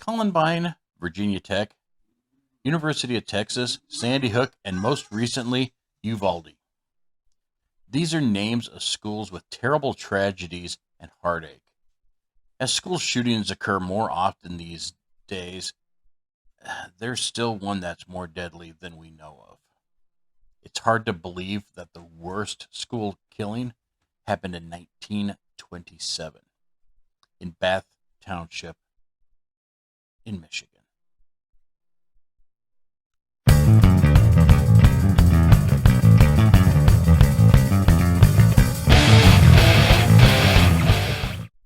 Columbine, Virginia Tech, University of Texas, Sandy Hook, and most recently, Uvalde. These are names of schools with terrible tragedies and heartache. As school shootings occur more often these days, there's still one that's more deadly than we know of. It's hard to believe that the worst school killing happened in 1927 in Bath Township in Michigan.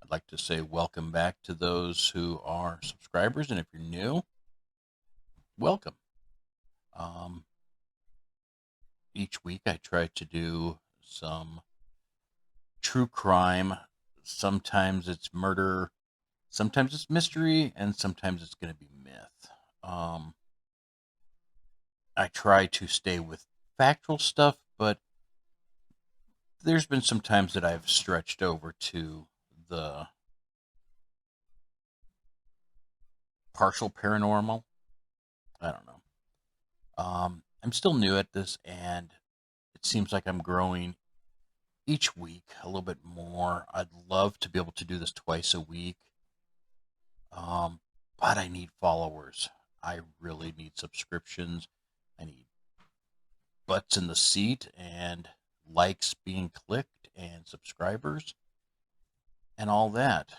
I'd like to say welcome back to those who are subscribers, and if you're new, welcome. Um, each week I try to do some true crime. Sometimes it's murder, sometimes it's mystery, and sometimes it's going to be myth. I try to stay with factual stuff, but there's been some times that I've stretched over to the partial paranormal. I don't know. I'm still new at this, and it seems like I'm growing each week a little bit more. I'd love to be able to do this twice a week, um, but I need followers. I really need subscriptions. I need butts in the seat and likes being clicked and subscribers and all that.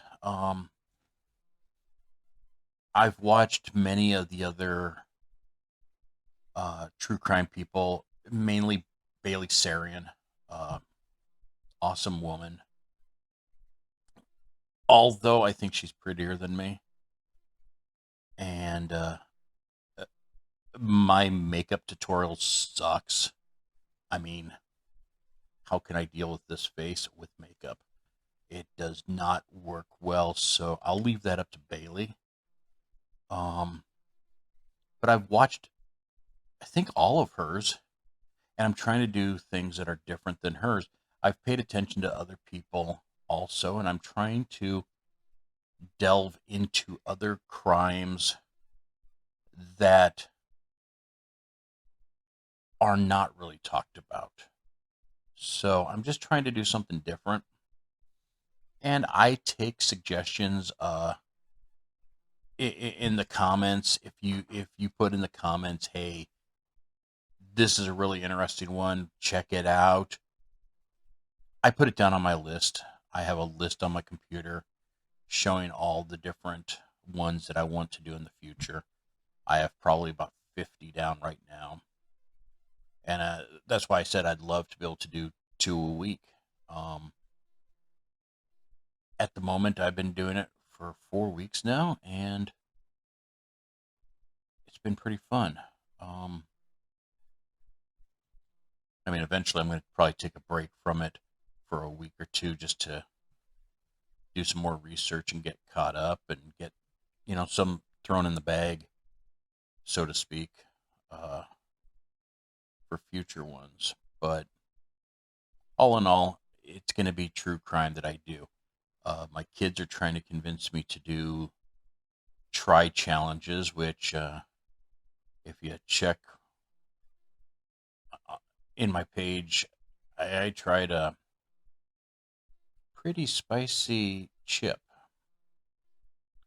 I've watched many of the other true crime people, mainly Bailey Sarian, uh, awesome woman. Although I think she's prettier than me, and my makeup tutorial sucks. I mean, how can I deal with this face with makeup? It does not work well, so I'll leave that up to Bailey. Um, but I've watched, I think, all of hers, and I'm trying to do things that are different than hers. I've paid attention to other people also, and I'm trying to delve into other crimes that are not really talked about. So I'm just trying to do something different, and I take suggestions in the comments. If you put in the comments, hey, this is a really interesting one, check it out. I put it down on my list. I have a list on my computer showing all the different ones that I want to do in the future. I have probably about 50 down right now. And that's why I said I'd love to be able to do two a week. Um, at the moment, I've been doing it for 4 weeks now, and it's been pretty fun. Um, I mean, eventually, I'm going to probably take a break from it for a week or two just to do some more research and get caught up and get, some thrown in the bag, so to speak, uh, for future ones. But all in all, it's going to be true crime that I do. My kids are trying to convince me to do try challenges, which, if you check uh, in my page, I tried a pretty spicy chip,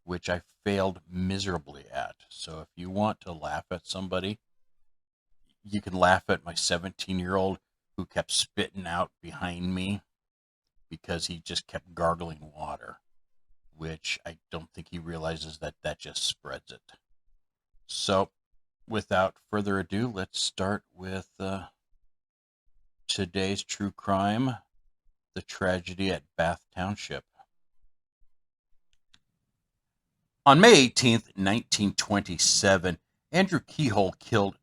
which I failed miserably at. So if you want to laugh at somebody, you can laugh at my 17-year-old who kept spitting out behind me because he just kept gargling water, which I don't think he realizes that that just spreads it. So, without further ado, let's start with today's true crime, the tragedy at Bath Township. On May 18th, 1927, Andrew Kehoe killed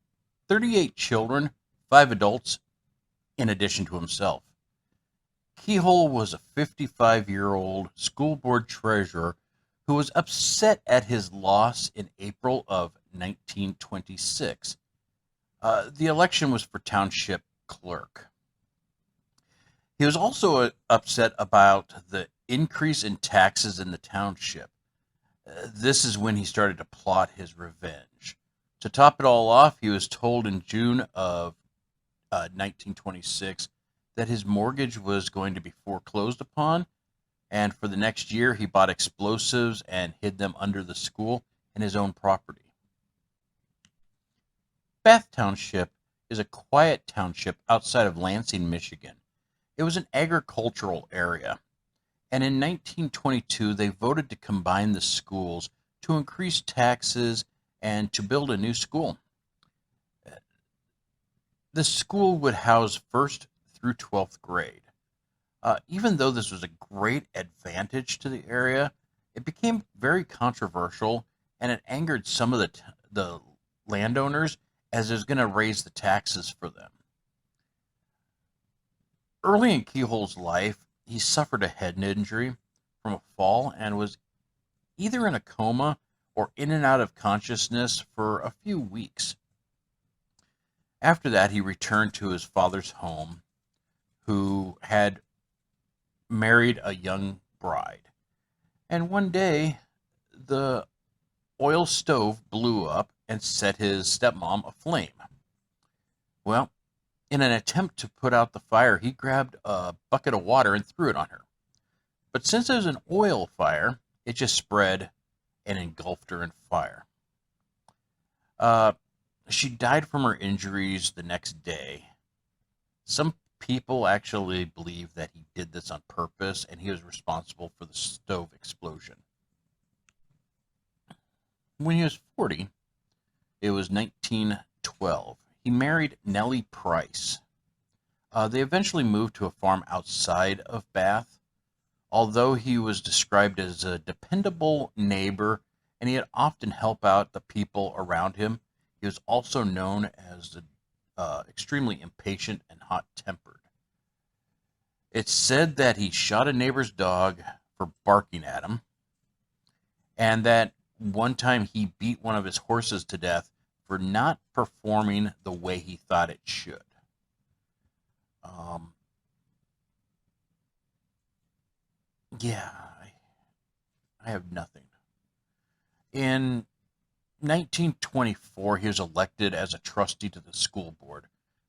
38 children, 5 adults, in addition to himself. Kehoe was a 55-year-old school board treasurer who was upset at his loss in April of 1926. The election was for township clerk. He was also upset about the increase in taxes in the township. This is when he started to plot his revenge. To top it all off, he was told in June of 1926 that his mortgage was going to be foreclosed upon, and for the next year, he bought explosives and hid them under the school and his own property. Bath Township is a quiet township outside of Lansing, Michigan. It was an agricultural area, and in 1922 they voted to combine the schools to increase taxes and to build a new school. The school would house first through 12th grade. Even though this was a great advantage to the area, it became very controversial and it angered some of the landowners as it was going to raise the taxes for them. Early in Kehoe's life, he suffered a head injury from a fall and was either in a coma or in and out of consciousness for a few weeks. After that, he returned to his father's home, who had married a young bride. And one day, the oil stove blew up and set his stepmom aflame. Well, in an attempt to put out the fire, he grabbed a bucket of water and threw it on her. But since it was an oil fire, it just spread and engulfed her in fire. Uh, she died from her injuries the next day. Some people actually believe that he did this on purpose and he was responsible for the stove explosion. When he was 40, it was 1912, he married Nellie Price. They eventually moved to a farm outside of Bath. Although he was described as a dependable neighbor and he had often help out the people around him, he was also known as extremely impatient and hot-tempered. It's said that he shot a neighbor's dog for barking at him, and that one time he beat one of his horses to death for not performing the way he thought it should. Um, yeah, I have nothing. In 1924, he was elected as a trustee to the school board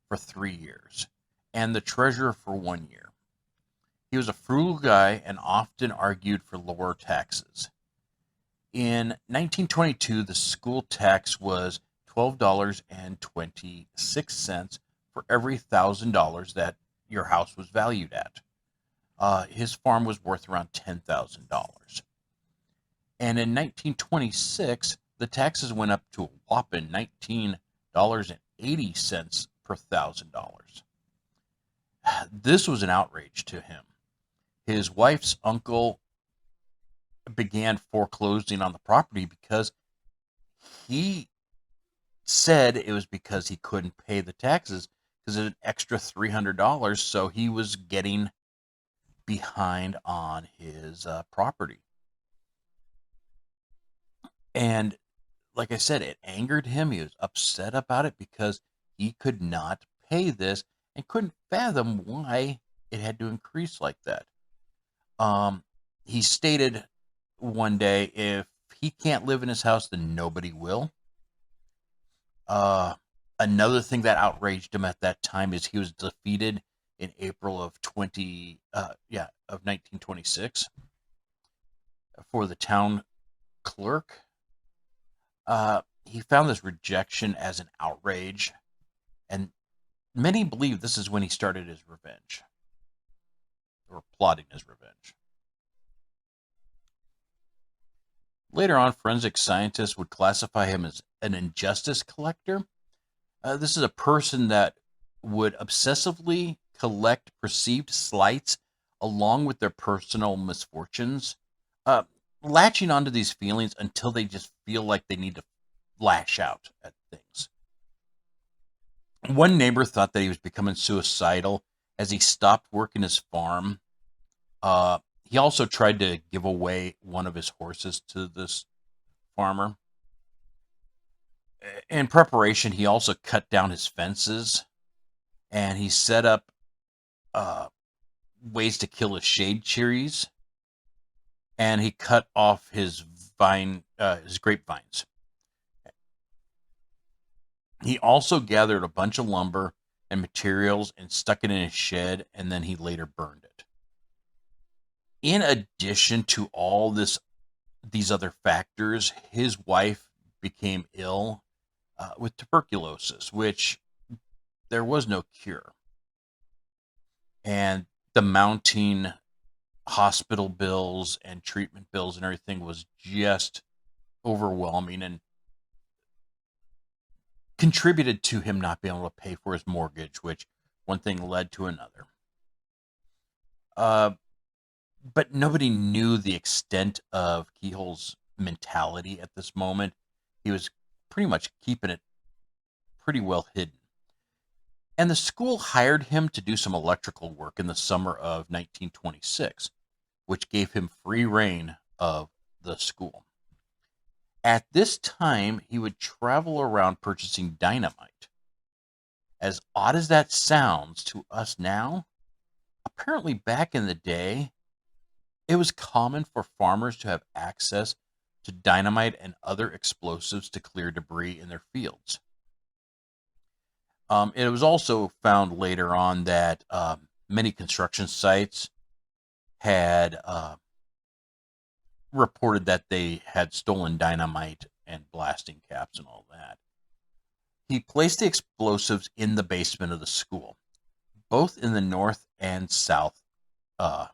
for 3 years and the treasurer for 1 year. He was a frugal guy and often argued for lower taxes. In 1922, the school tax was $12.26 for every $1,000 that your house was valued at. His farm was worth around $10,000. And in 1926, the taxes went up to a whopping $19.80 per $1,000. This was an outrage to him. His wife's uncle began foreclosing on the property because he said it was because he couldn't pay the taxes because it's an extra $300, so he was getting behind on his property. And like I said, it angered him. He was upset about it because he could not pay this and couldn't fathom why it had to increase like that. Um, he stated one day, if he can't live in his house, then nobody will. Uh, Another thing that outraged him at that time is he was defeated in April of 1926 for the town clerk. He found this rejection as an outrage, and many believe this is when he started his revenge, or plotting his revenge. Later on, forensic scientists would classify him as an injustice collector. This is a person that would obsessively collect perceived slights along with their personal misfortunes, uh, latching onto these feelings until they just feel like they need to lash out at things. One neighbor thought that he was becoming suicidal as he stopped working his farm. He also tried to give away one of his horses to this farmer. In preparation, he also cut down his fences and he set up uh, ways to kill his shade trees, and he cut off his his grapevines. He also gathered a bunch of lumber and materials and stuck it in his shed, and then he later burned it. In addition to all these other factors, his wife became ill with tuberculosis, which there was no cure. And the mounting hospital bills and treatment bills and everything was just overwhelming and contributed to him not being able to pay for his mortgage, which one thing led to another. But nobody knew the extent of Kehoe's mentality at this moment. He was pretty much keeping it pretty well hidden. And the school hired him to do some electrical work in the summer of 1926, which gave him free reign of the school. At this time, he would travel around purchasing dynamite. As odd as that sounds to us now, apparently back in the day, it was common for farmers to have access to dynamite and other explosives to clear debris in their fields. It was also found later on that many construction sites had reported that they had stolen dynamite and blasting caps and all that. He placed the explosives in the basement of the school, both in the north and south uh,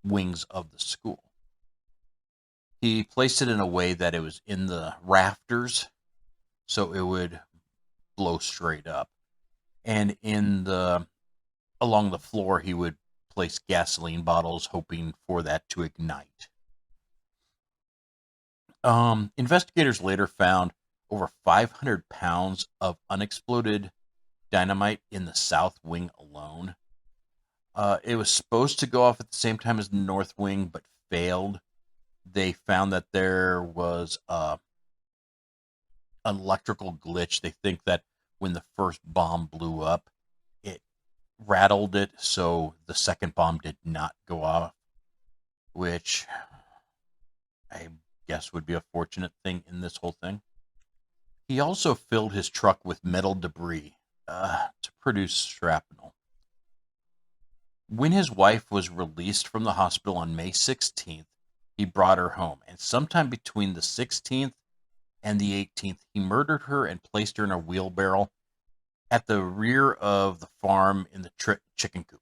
wings of the school. He placed it in a way that it was in the rafters, so it would blow straight up. And along the floor, he would place gasoline bottles, hoping for that to ignite. Investigators later found over 500 pounds of unexploded dynamite in the south wing alone. It was supposed to go off at the same time as the north wing, but failed. They found that there was an electrical glitch. They think that when the first bomb blew up, it rattled it, so the second bomb did not go off, which I guess would be a fortunate thing in this whole thing. He also filled his truck with metal debris to produce shrapnel. When his wife was released from the hospital on May 16th, he brought her home, and sometime between the 16th and the 18th, he murdered her and placed her in a wheelbarrow at the rear of the farm in the chicken coop.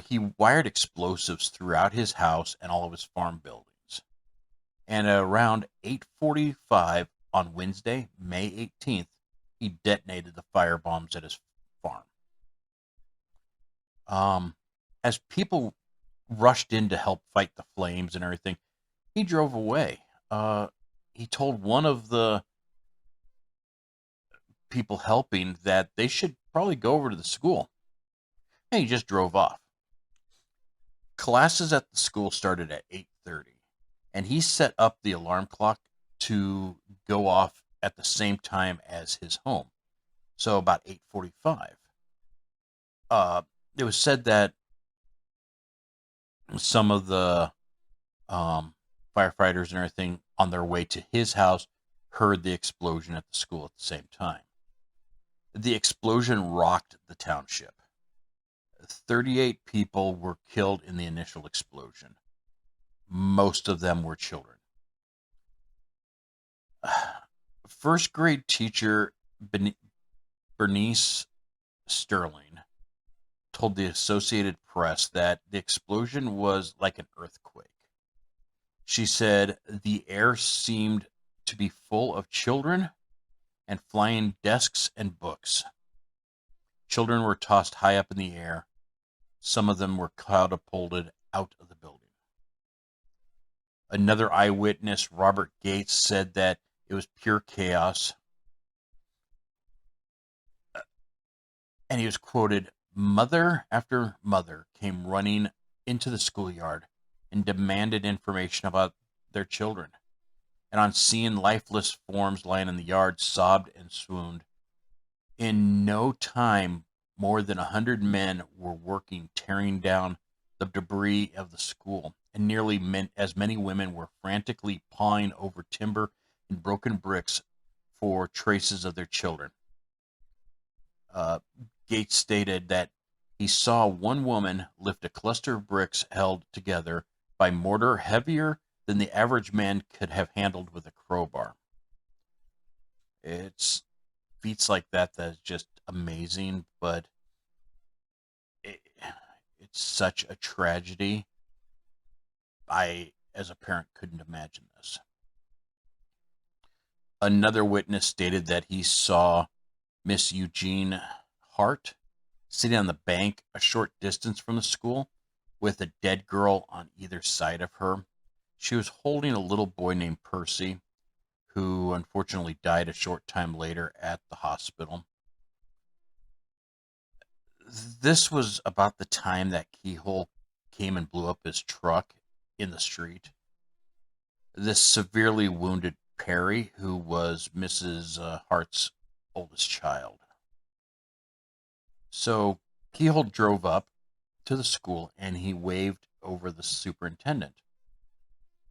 He wired explosives throughout his house and all of his farm buildings. And around 8:45 on Wednesday, May 18th, he detonated the firebombs at his farm. As people rushed in to help fight the flames and everything, he drove away. He told one of the people helping that they should probably go over to the school. And he just drove off. Classes at the school started at 8:30, and he set up the alarm clock to go off at the same time as his home. So about 8:45. It was said that some of the firefighters and everything on their way to his house heard the explosion at the school at the same time. The explosion rocked the township. 38 people were killed in the initial explosion. Most of them were children. First grade teacher Bernice Sterling told the Associated Press that the explosion was like an earthquake. She said the air seemed to be full of children and flying desks and books. Children were tossed high up in the air. Some of them were catapulted out of the building. Another eyewitness, Robert Gates, said that it was pure chaos. And he was quoted, "Mother after mother came running into the schoolyard and demanded information about their children. And on seeing lifeless forms lying in the yard, sobbed and swooned. In no time, more than 100 men were working, tearing down the debris of the school and nearly as many women were frantically pawing over timber and broken bricks for traces of their children. Uh, Gates stated that he saw one woman lift a cluster of bricks held together by mortar heavier than the average man could have handled with a crowbar. It's feats like that is just amazing, but it, it's such a tragedy. I, as a parent, couldn't imagine this. Another witness stated that he saw Miss Eugene Hart sitting on the bank a short distance from the school with a dead girl on either side of her. She was holding a little boy named Percy, who unfortunately died a short time later at the hospital. This was about the time that Kehoe came and blew up his truck in the street. This severely wounded Perry, who was Mrs. Hart's oldest child. So Kehoe drove up to the school and he waved over the superintendent.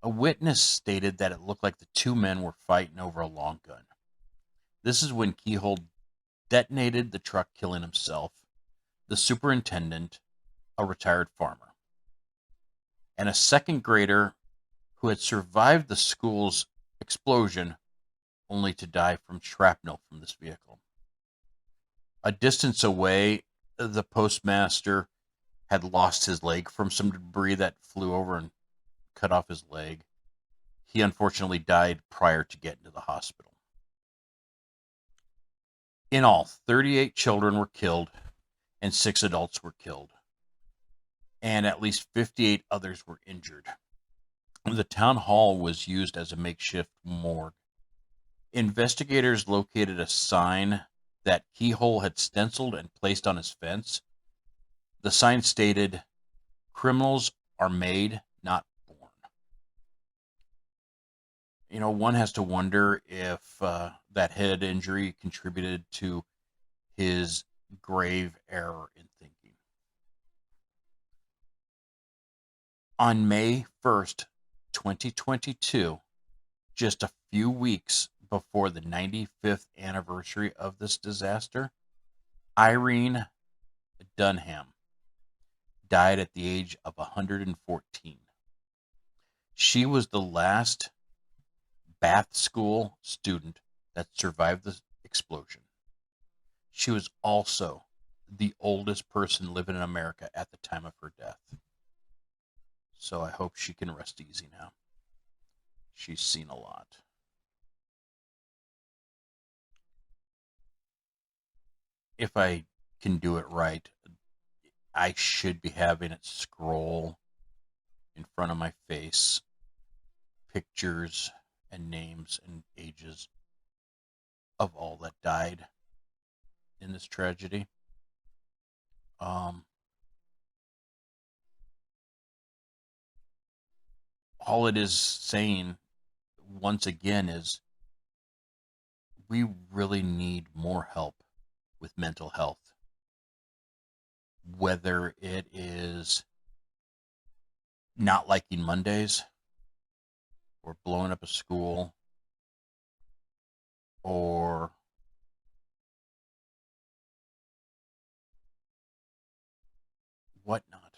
A witness stated that it looked like the two men were fighting over a long gun. This is when Kehoe detonated the truck, killing himself, the superintendent, a retired farmer, and a second grader who had survived the school's explosion only to die from shrapnel from this vehicle. A distance away, the postmaster had lost his leg from some debris that flew over and cut off his leg. He unfortunately died prior to getting to the hospital. In all, 38 children were killed and 6 adults were killed, and at least 58 others were injured. The town hall was used as a makeshift morgue. Investigators located a sign that Kehoe had stenciled and placed on his fence. The sign stated, "Criminals are made, not born." One has to wonder if that head injury contributed to his grave error in thinking. On May 1st, 2022, just a few weeks before the 95th anniversary of this disaster, Irene Dunham died at the age of 114. She was the last Bath School student that survived the explosion. She was also the oldest person living in America at the time of her death. So I hope she can rest easy now. She's seen a lot. If I can do it right, I should be having it scroll in front of my face pictures and names and ages of all that died in this tragedy. All it is saying once again is we really need more help with mental health. Whether it is not liking Mondays, or blowing up a school, or whatnot.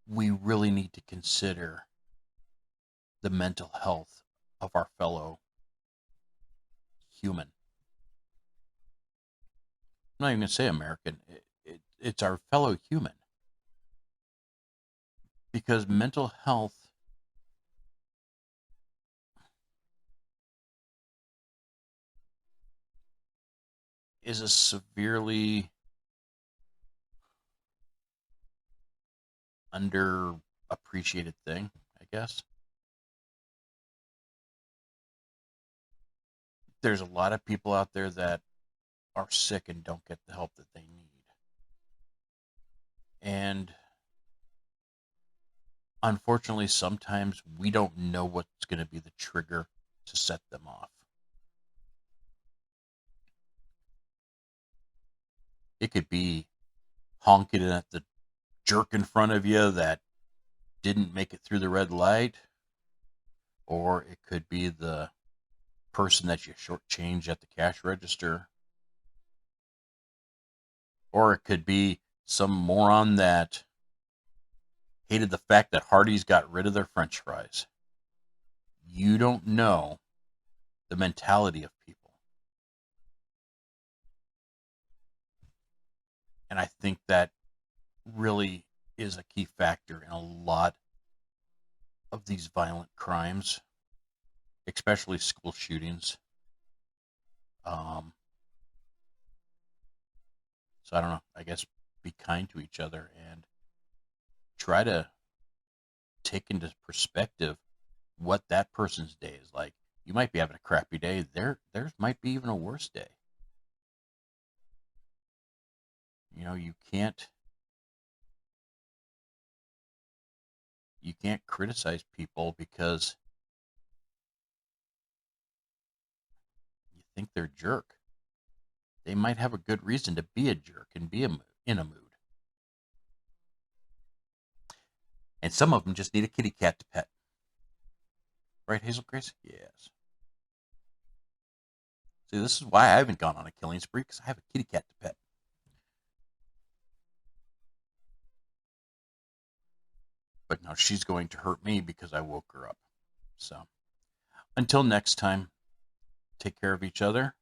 We really need to consider the mental health of our fellow human. I'm not even going to say American. It's our fellow human. Because mental health is a severely underappreciated thing, I guess. There's a lot of people out there that are sick and don't get the help that they need. And unfortunately, sometimes we don't know what's going to be the trigger to set them off. It could be honking at the jerk in front of you that didn't make it through the red light, or it could be the person that you shortchanged at the cash register, or it could be some moron that hated the fact that Hardee's got rid of their French fries. You don't know the mentality of people. And I think that really is a key factor in a lot of these violent crimes, especially school shootings. Um, so I don't know. I guess be kind to each other and try to take into perspective what that person's day is like. You might be having a crappy day. Theirs might be even a worse day. You know, you can't criticize people because you think they're a jerk. They might have a good reason to be a jerk and be in a mood. And some of them just need a kitty cat to pet. Right, Hazel Grace? Yes. See, this is why I haven't gone on a killing spree, because I have a kitty cat to pet. But now she's going to hurt me because I woke her up. So until next time, take care of each other,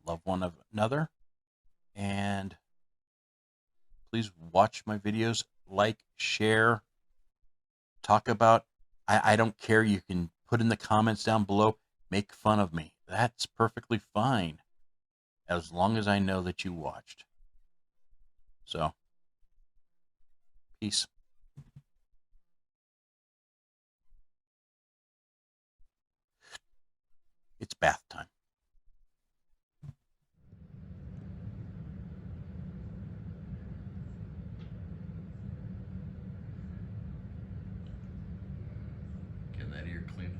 love one another, and please watch my videos, like, share, talk about. I don't care. You can put in the comments down below, make fun of me. That's perfectly fine, as long as I know that you watched. So, peace. It's bath time. Get that ear clean.